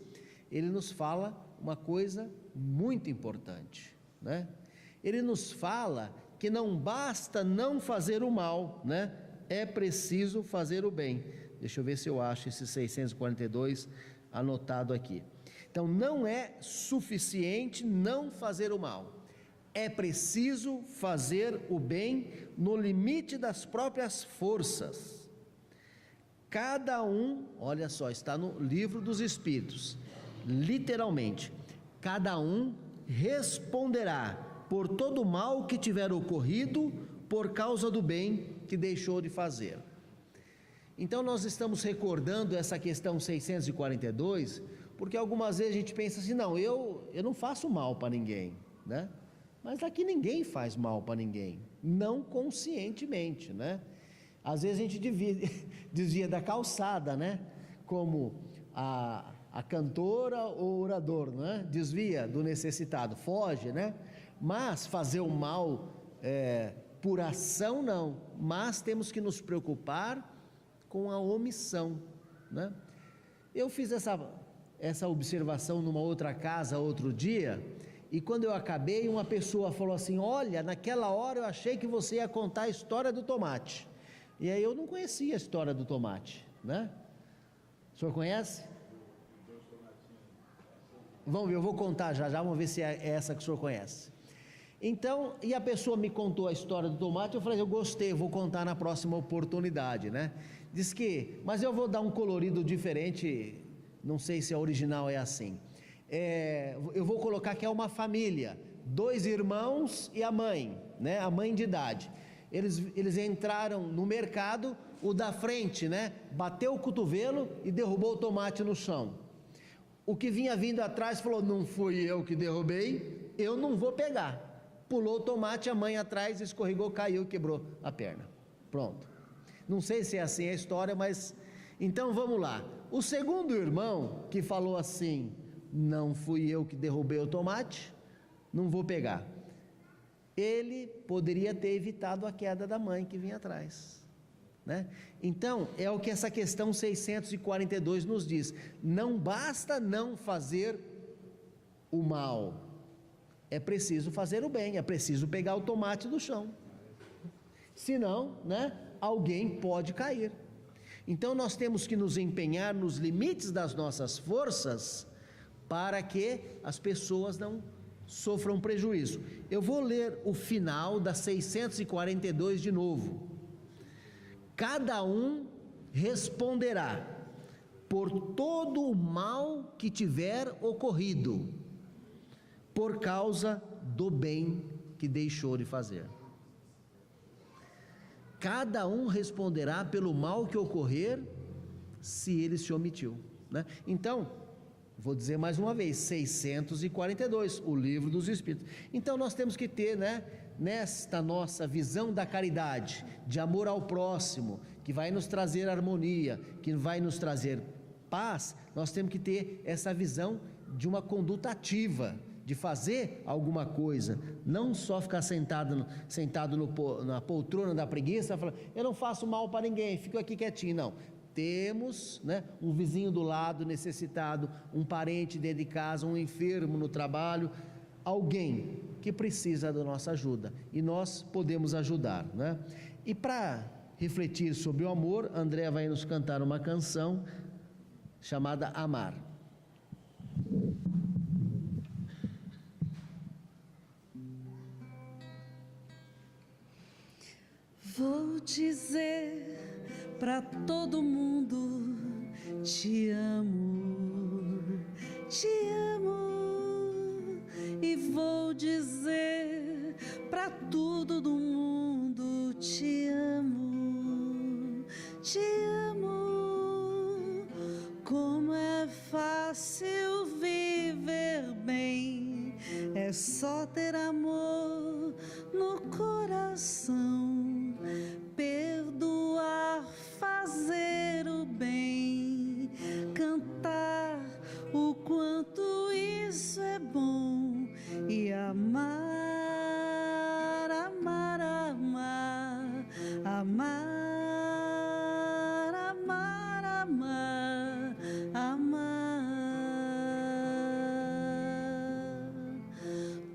ele nos fala uma coisa muito importante, né? Ele nos fala que não basta não fazer o mal, né? É preciso fazer o bem. Deixa eu ver se eu acho esse 642 anotado aqui. Então, não é suficiente não fazer o mal. É preciso fazer o bem no limite das próprias forças. Cada um, olha só, está no Livro dos Espíritos, literalmente, cada um responderá por todo o mal que tiver ocorrido por causa do bem que deixou de fazer. Então nós estamos recordando essa questão 642, porque algumas vezes a gente pensa assim, não, eu não faço mal para ninguém, né? Mas aqui ninguém faz mal para ninguém, não conscientemente, né? Às vezes a gente desvia da calçada, né? Como a cantora ou o orador, né? Desvia do necessitado, foge, né? Mas fazer o mal por ação não, mas temos que nos preocupar com a omissão, né? Eu fiz essa observação numa outra casa outro dia, e quando eu acabei, uma pessoa falou assim: olha, naquela hora eu achei que você ia contar a história do tomate. E aí eu não conhecia a história do tomate, né? O senhor conhece? Vamos ver, eu vou contar já, vamos ver se é essa que o senhor conhece. Então, e a pessoa me contou a história do tomate, eu falei: eu gostei, eu vou contar na próxima oportunidade, né? Diz que, mas eu vou dar um colorido diferente, não sei se a original é assim. Eu vou colocar que é uma família, 2 irmãos e a mãe, né? A mãe de idade. Eles entraram no mercado, o da frente, né? Bateu o cotovelo e derrubou o tomate no chão. O que vinha vindo atrás falou: não fui eu que derrubei, eu não vou pegar. Pulou o tomate, a mãe atrás escorregou, caiu e quebrou a perna. Pronto. Não sei se é assim a história, mas... Então vamos lá. O segundo irmão que falou assim: não fui eu que derrubei o tomate, não vou pegar. Ele poderia ter evitado a queda da mãe que vinha atrás, né? Então, é o que essa questão 642 nos diz: não basta não fazer o mal, é preciso fazer o bem, é preciso pegar o tomate do chão, senão, né, alguém pode cair. Então nós temos que nos empenhar nos limites das nossas forças para que as pessoas não sofram prejuízo. Eu vou ler o final da 642 de novo. Cada um responderá por todo o mal que tiver ocorrido, por causa do bem que deixou de fazer. Cada um responderá pelo mal que ocorrer, se ele se omitiu, né? Então, vou dizer mais uma vez, 642, o Livro dos Espíritos. Então nós temos que ter, né, nesta nossa visão da caridade, de amor ao próximo, que vai nos trazer harmonia, que vai nos trazer paz, nós temos que ter essa visão de uma conduta ativa, de fazer alguma coisa, não só ficar sentado na poltrona da preguiça, falando: eu não faço mal para ninguém, fico aqui quietinho. Não. Temos, né, um vizinho do lado necessitado, um parente dentro de casa, um enfermo no trabalho, alguém que precisa da nossa ajuda, e nós podemos ajudar, né? E para refletir sobre o amor, André vai nos cantar uma canção chamada Amar. Vou dizer pra todo mundo: te amo, te amo. E vou dizer pra tudo do mundo: te amo, te amo. Como é fácil viver bem, é só ter amor no coração, perdoar, fazer o bem, cantar o quanto isso é bom, e amar, amar, amar, amar, amar, amar, amar.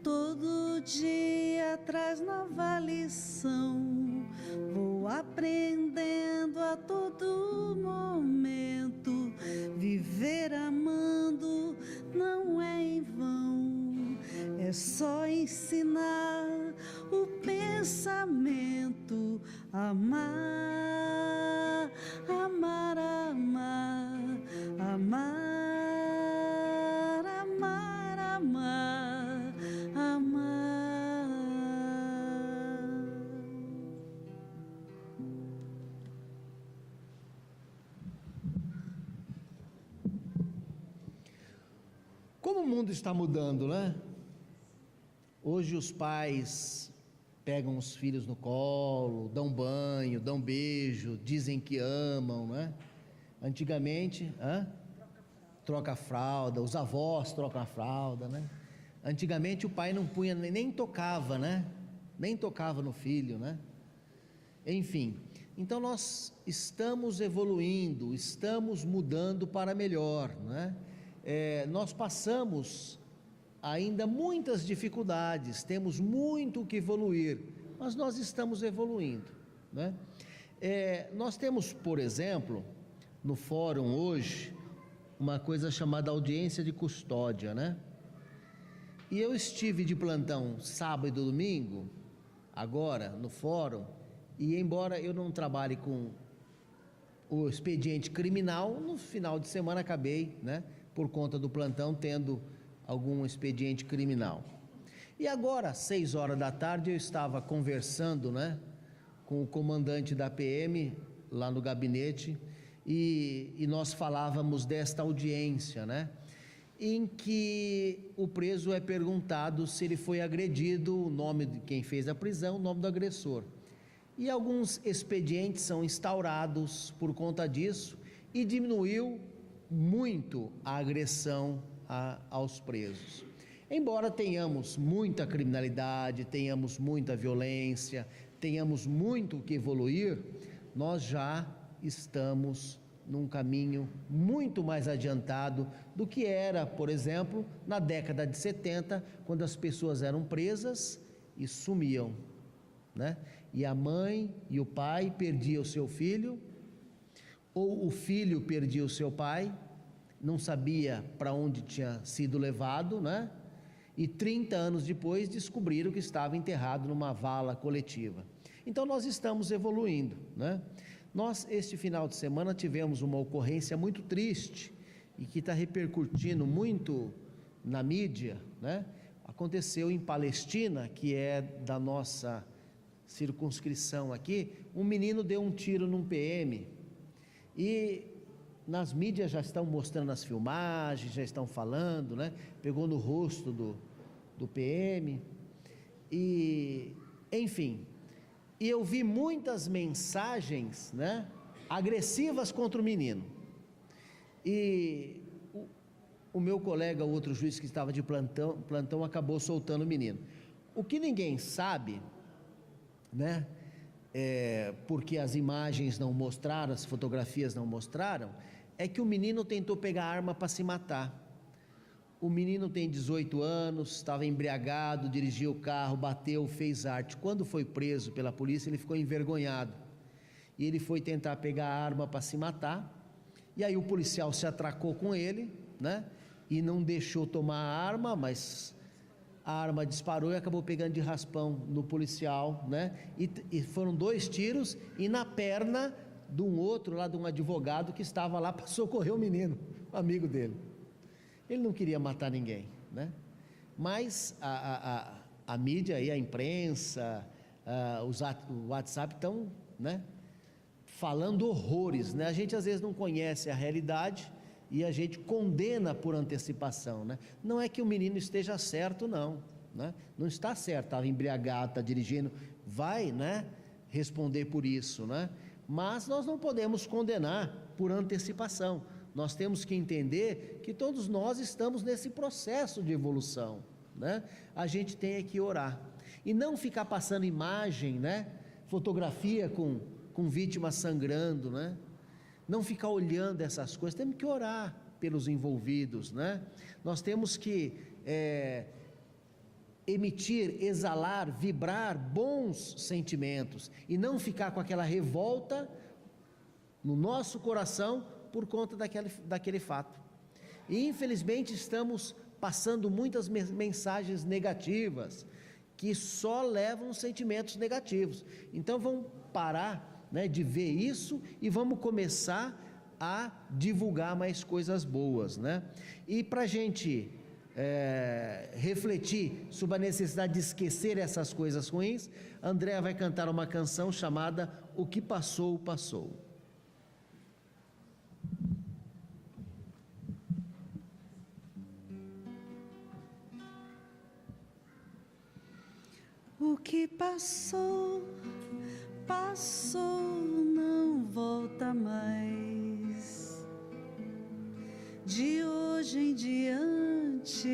Todo dia traz nova lição, vou aprendendo a todo momento. Viver amando não é em vão, é só ensinar o pensamento. Amar, amar, amar, amar, amar, amar, amar. Como o mundo está mudando, né? Hoje os pais pegam os filhos no colo, dão banho, dão beijo, dizem que amam, né? Antigamente, troca a fralda, os avós trocam a fralda, né? Antigamente o pai não punha, nem tocava, né? Nem tocava no filho, né? Enfim, então nós estamos evoluindo, estamos mudando para melhor, né? Nós passamos ainda muitas dificuldades, temos muito que evoluir, mas nós estamos evoluindo, né? Nós temos, por exemplo, no fórum hoje, uma coisa chamada audiência de custódia, né? E eu estive de plantão sábado e domingo, agora, no fórum, e embora eu não trabalhe com o expediente criminal, no final de semana acabei, né, por conta do plantão, tendo algum expediente criminal. E agora, às 6 horas da tarde, eu estava conversando, né, com o comandante da PM, lá no gabinete, e nós falávamos desta audiência, né, em que o preso é perguntado se ele foi agredido, o nome de quem fez a prisão, o nome do agressor. E alguns expedientes são instaurados por conta disso e diminuiu muito a agressão aos presos. Embora tenhamos muita criminalidade, tenhamos muita violência, tenhamos muito que evoluir, nós já estamos num caminho muito mais adiantado do que era, por exemplo, na década de 70, quando as pessoas eram presas e sumiam, né? E a mãe e o pai perdiam o seu filho, ou o filho perdia o seu pai, não sabia para onde tinha sido levado, né? E 30 anos depois descobriram que estava enterrado numa vala coletiva. Então nós estamos evoluindo, né? Nós, este final de semana, tivemos uma ocorrência muito triste e que está repercutindo muito na mídia, né? Aconteceu em Palestina, que é da nossa circunscrição aqui, um menino deu um tiro num PM e nas mídias já estão mostrando as filmagens, já estão falando, né? Pegou no rosto do PM e, enfim... E eu vi muitas mensagens, né, agressivas contra o menino. E o meu colega, o outro juiz que estava de plantão acabou soltando o menino. O que ninguém sabe, né, porque as imagens não mostraram, as fotografias não mostraram, é que o menino tentou pegar a arma para se matar. O menino tem 18 anos, estava embriagado, dirigiu o carro, bateu, fez arte. Quando foi preso pela polícia, ele ficou envergonhado. E ele foi tentar pegar a arma para se matar. E aí o policial se atracou com ele, né? E não deixou tomar a arma, mas a arma disparou e acabou pegando de raspão no policial, né? E foram 2 tiros e na perna de um outro, lá de um advogado que estava lá para socorrer o menino, um amigo dele. Ele não queria matar ninguém, né? Mas a mídia e a imprensa, o WhatsApp estão, né, falando horrores, né? A gente às vezes não conhece a realidade e a gente condena por antecipação, né? Não é que o menino esteja certo, não, né? Não está certo, estava embriagado, está dirigindo, vai, né, responder por isso, né? Mas nós não podemos condenar por antecipação. Nós temos que entender que todos nós estamos nesse processo de evolução, né? A gente tem que orar e não ficar passando imagem, né? Fotografia com vítimas sangrando, né? Não ficar olhando essas coisas. Temos que orar pelos envolvidos, né? Nós temos que emitir, exalar, vibrar bons sentimentos e não ficar com aquela revolta no nosso coração por conta daquele fato. E infelizmente estamos passando muitas mensagens negativas que só levam sentimentos negativos. Então vamos parar, né, de ver isso e vamos começar a divulgar mais coisas boas, né? E para a gente refletir sobre a necessidade de esquecer essas coisas ruins, Andréa vai cantar uma canção chamada O que Passou, Passou. O que passou, passou, não volta mais. De hoje em diante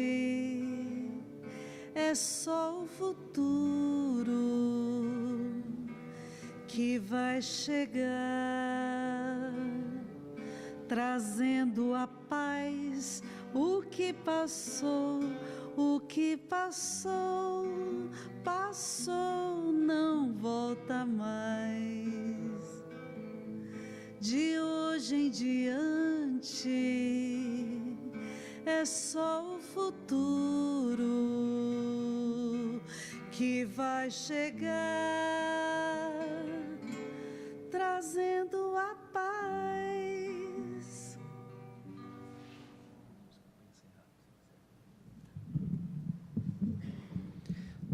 é só o futuro que vai chegar, trazendo a paz. O que passou, O que passou, passou, não volta mais. De hoje em diante é só o futuro que vai chegar, trazendo a paz.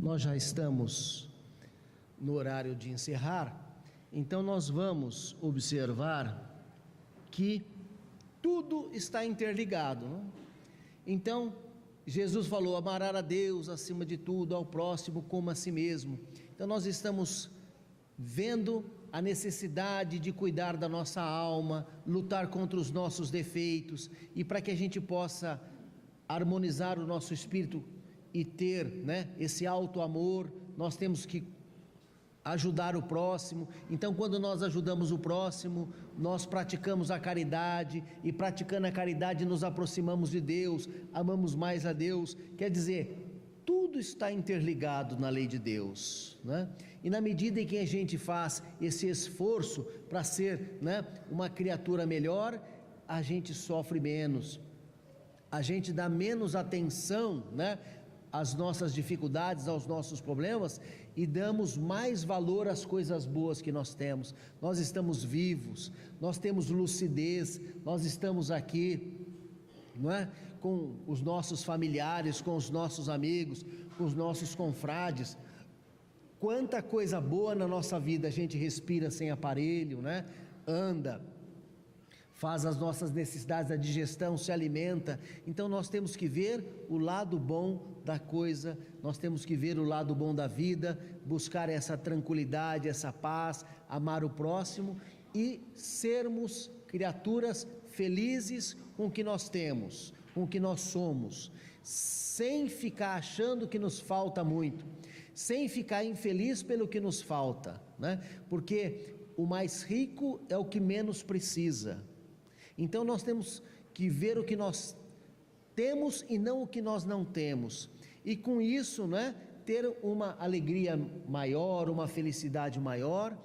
Nós já estamos no horário de encerrar, então nós vamos observar que tudo está interligado, não? Então, Jesus falou: amará a Deus acima de tudo, ao próximo como a si mesmo. Então nós estamos vendo a necessidade de cuidar da nossa alma, lutar contra os nossos defeitos, e para que a gente possa harmonizar o nosso espírito e ter, né, esse alto amor, nós temos que ajudar o próximo. Então, quando nós ajudamos o próximo, nós praticamos a caridade, e praticando a caridade nos aproximamos de Deus, amamos mais a Deus. Quer dizer, tudo está interligado na lei de Deus, né? E na medida em que a gente faz esse esforço para ser, né, uma criatura melhor, a gente sofre menos, a gente dá menos atenção, né, às nossas dificuldades, aos nossos problemas, e damos mais valor às coisas boas que nós temos. Nós estamos vivos, nós temos lucidez, nós estamos aqui, não é? Com os nossos familiares, com os nossos amigos, com os nossos confrades. Quanta coisa boa na nossa vida, a gente respira sem aparelho, né? Anda, faz as nossas necessidades da digestão, se alimenta. Então nós temos que ver o lado bom da coisa, nós temos que ver o lado bom da vida, buscar essa tranquilidade, essa paz, amar o próximo e sermos criaturas felizes com o que nós temos, com o que nós somos, sem ficar achando que nos falta muito, sem ficar infeliz pelo que nos falta, né? Porque o mais rico é o que menos precisa. Então nós temos que ver o que nós temos e não o que nós não temos, e com isso, né, ter uma alegria maior, uma felicidade maior,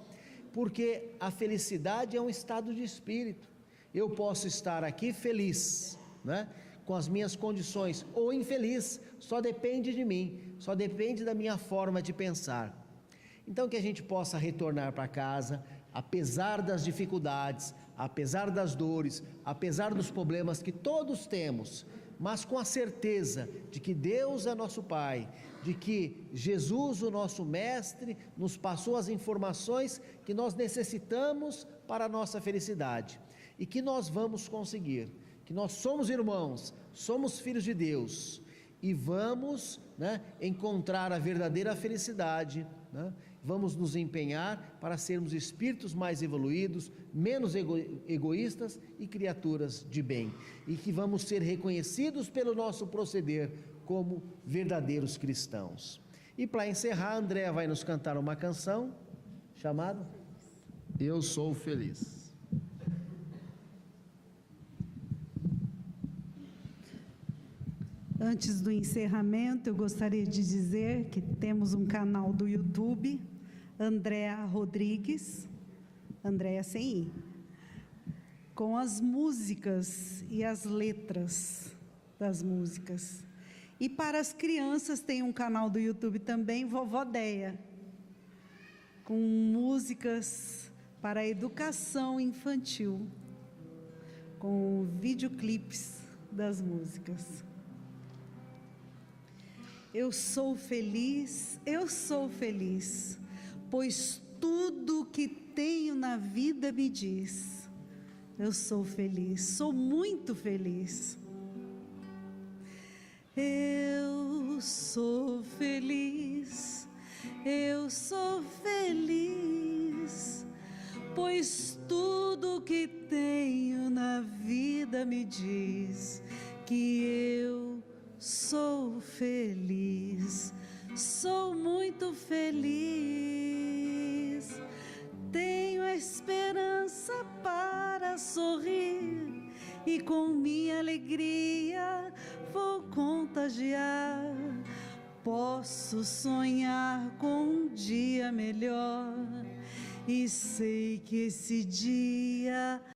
porque a felicidade é um estado de espírito. Eu posso estar aqui feliz, né, com as minhas condições, ou infeliz, só depende de mim, só depende da minha forma de pensar. Então que a gente possa retornar para casa, apesar das dificuldades, apesar das dores, apesar dos problemas que todos temos, mas com a certeza de que Deus é nosso Pai, de que Jesus, o nosso Mestre, nos passou as informações que nós necessitamos para a nossa felicidade, e que nós vamos conseguir, que nós somos irmãos, somos filhos de Deus, e vamos, né, encontrar a verdadeira felicidade, né? Vamos nos empenhar para sermos espíritos mais evoluídos, menos egoístas e criaturas de bem, e que vamos ser reconhecidos pelo nosso proceder como verdadeiros cristãos. E para encerrar, André vai nos cantar uma canção chamada Eu Sou Feliz. Antes do encerramento, eu gostaria de dizer que temos um canal do YouTube, Andréa Rodrigues, Andréa sem I, com as músicas e as letras das músicas. E para as crianças tem um canal do YouTube também, Vovó Deia, com músicas para a educação infantil, com videoclipes das músicas. Eu sou feliz, pois tudo que tenho na vida me diz, eu sou feliz, sou muito feliz. Eu sou feliz, pois tudo que tenho na vida me diz que eu sou feliz, sou muito feliz. Tenho a esperança para sorrir e com com minha alegria vou contagiar. Posso sonhar com um dia melhor e sei que esse dia